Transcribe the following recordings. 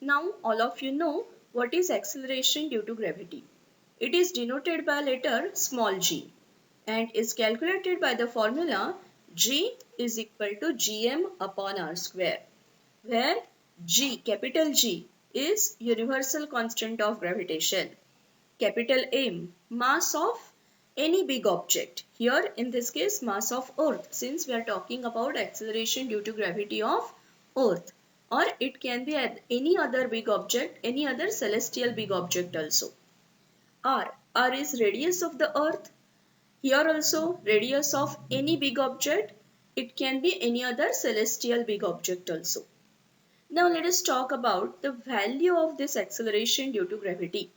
Now all of you know what is acceleration due to gravity. It is denoted by letter small g and is calculated by the formula g is equal to gm upon r square, where g, capital G, is universal constant of gravitation. Capital M, mass of any big object. Here in this case mass of earth, since we are talking about acceleration due to gravity of earth, or it can be any other big object, any other celestial big object also. R is radius of the earth. Here also radius of any big object, it can be any other celestial big object also. Now let us talk about the value of this acceleration due to gravity.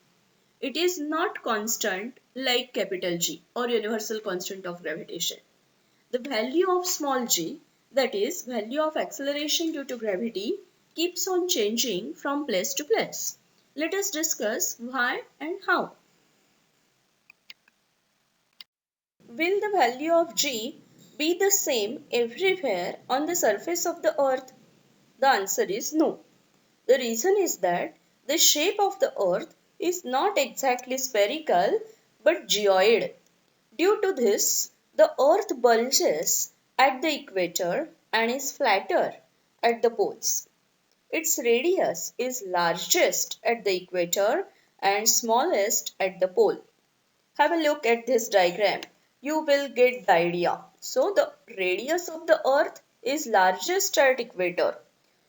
It is not constant like capital G or universal constant of gravitation. The value of small g, that is value of acceleration due to gravity, keeps on changing from place to place. Let us discuss why and how. Will the value of g be the same everywhere on the surface of the earth? The answer is no. The reason is that the shape of the earth is not exactly spherical but geoid. Due to this, the earth bulges at the equator and is flatter at the poles. Its radius is largest at the equator and smallest at the pole. Have a look at this diagram. You will get the idea. So the radius of the earth is largest at equator.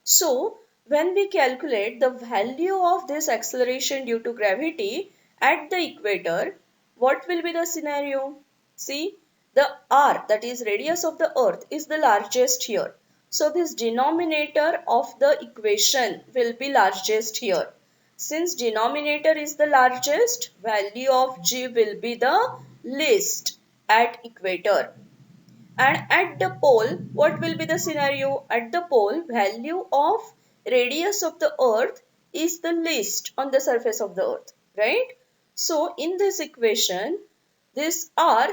So when we calculate the value of this acceleration due to gravity at the equator, what will be the scenario? See, the r, that is radius of the earth, is the largest here. So this denominator of the equation will be largest here. Since denominator is the largest, value of g will be the least at equator. And at the pole, what will be the scenario? At the pole, value of radius of the earth is the least on the surface of the earth, right? So in this equation, this r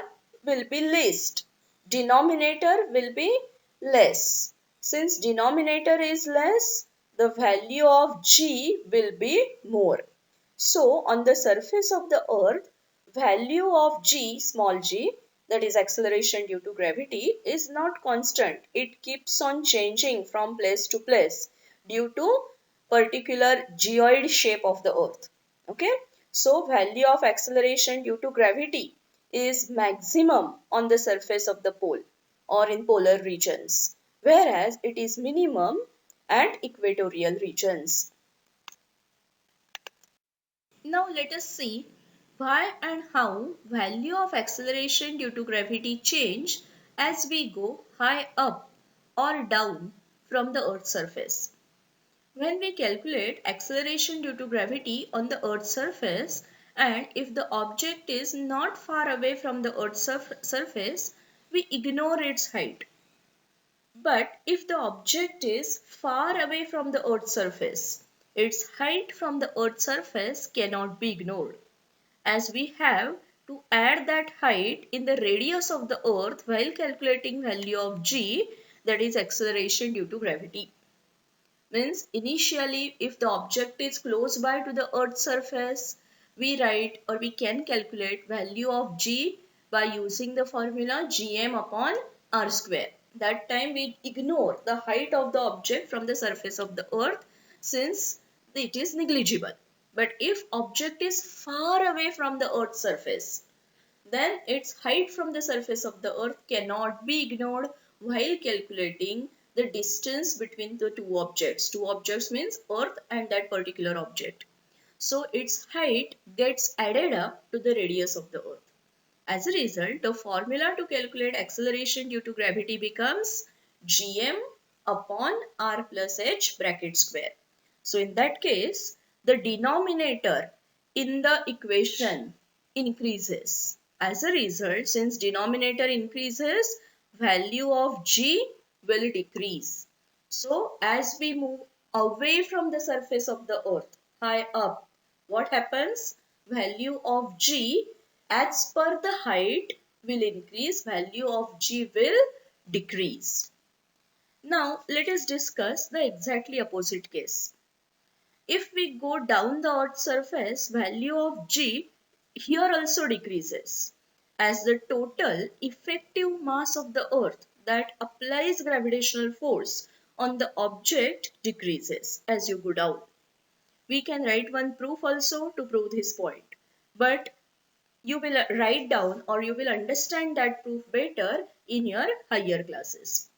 will be least. Denominator will be less. Since denominator is less, the value of g will be more. So on the surface of the earth, value of g, small g, that is acceleration due to gravity, is not constant. It keeps on changing from place to place due to particular geoid shape of the earth. Okay, so value of acceleration due to gravity is maximum on the surface of the pole or in polar regions, whereas it is minimum at equatorial regions. Now let us see why and how value of acceleration due to gravity change as we go high up or down from the earth's surface. When we calculate acceleration due to gravity on the earth's surface, and if the object is not far away from the earth's surface, we ignore its height. But if the object is far away from the earth's surface, its height from the earth's surface cannot be ignored, as we have to add that height in the radius of the earth while calculating value of g, that is acceleration due to gravity. Means initially if the object is close by to the earth's surface, we write or we can calculate value of g by using the formula gm upon r square. That time we ignore the height of the object from the surface of the earth since it is negligible. But if object is far away from the earth's surface, then its height from the surface of the earth cannot be ignored while calculating the distance between the two objects. Two objects means earth and that particular object. So its height gets added up to the radius of the earth. As a result, the formula to calculate acceleration due to gravity becomes gm upon r plus h bracket square. So in that case, the denominator in the equation increases. As a result, since denominator increases, value of g will decrease. So as we move away from the surface of the earth, high up, what happens? Value of g as per the height will increase, value of g will decrease. Now let us discuss the exactly opposite case. If we go down the Earth's surface, value of g here also decreases as the total effective mass of the Earth that applies gravitational force on the object decreases as you go down. We can write one proof also to prove this point, but you will write down or you will understand that proof better in your higher classes.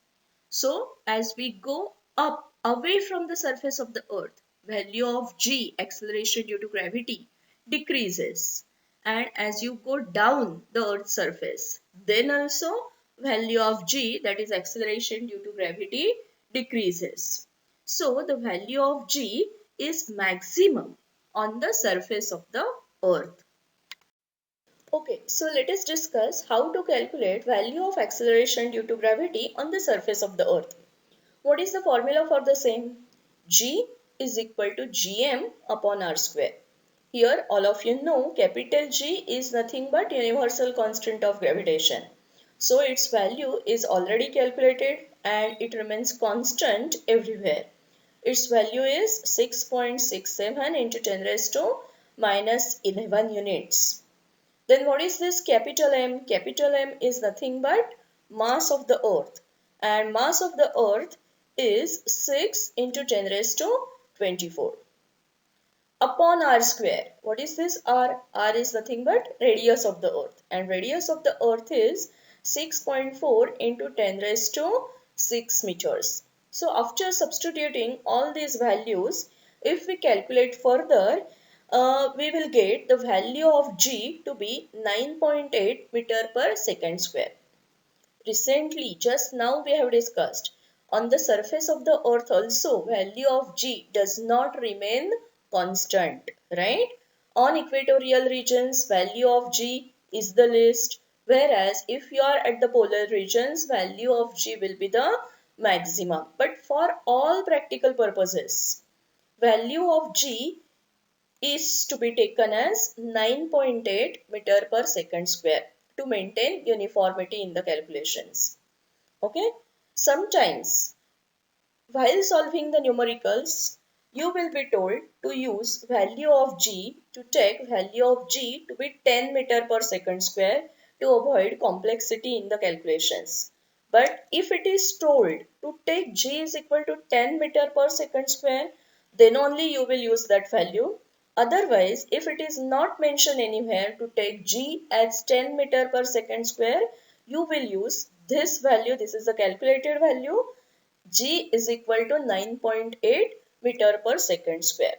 So as we go up away from the surface of the earth, value of g, acceleration due to gravity, decreases. And as you go down the earth's surface, then also value of g, that is acceleration due to gravity, decreases. So the value of g is maximum on the surface of the earth. Okay, so let us discuss how to calculate value of acceleration due to gravity on the surface of the earth. What is the formula for the same? G is equal to gm upon r square. Here all of you know capital G is nothing but universal constant of gravitation. So its value is already calculated and it remains constant everywhere. Its value is 6.67 into 10 raised to minus 11 units. Then what is this capital M? Capital M is nothing but mass of the earth, and mass of the earth is 6 into 10 raised to 24 upon r square. What is this r? R is nothing but radius of the earth, and radius of the earth is 6.4 into 10 raised to 6 meters. So after substituting all these values, if we calculate further, we will get the value of g to be 9.8 meter per second square. Recently, just now we have discussed, on the surface of the earth also value of g does not remain constant, right? On equatorial regions, value of g is the least, whereas if you are at the polar regions, value of g will be the maximum. But for all practical purposes, value of g is to be taken as 9.8 meter per second square to maintain uniformity in the calculations. Okay. Sometimes while solving the numericals, you will be told to use value of g to take value of g to be 10 meter per second square to avoid complexity in the calculations. But if it is told to take g is equal to 10 meter per second square, then only you will use that value. Otherwise, if it is not mentioned anywhere to take g as 10 meter per second square, you will use this value. This is the calculated value. G is equal to 9.8 meter per second square.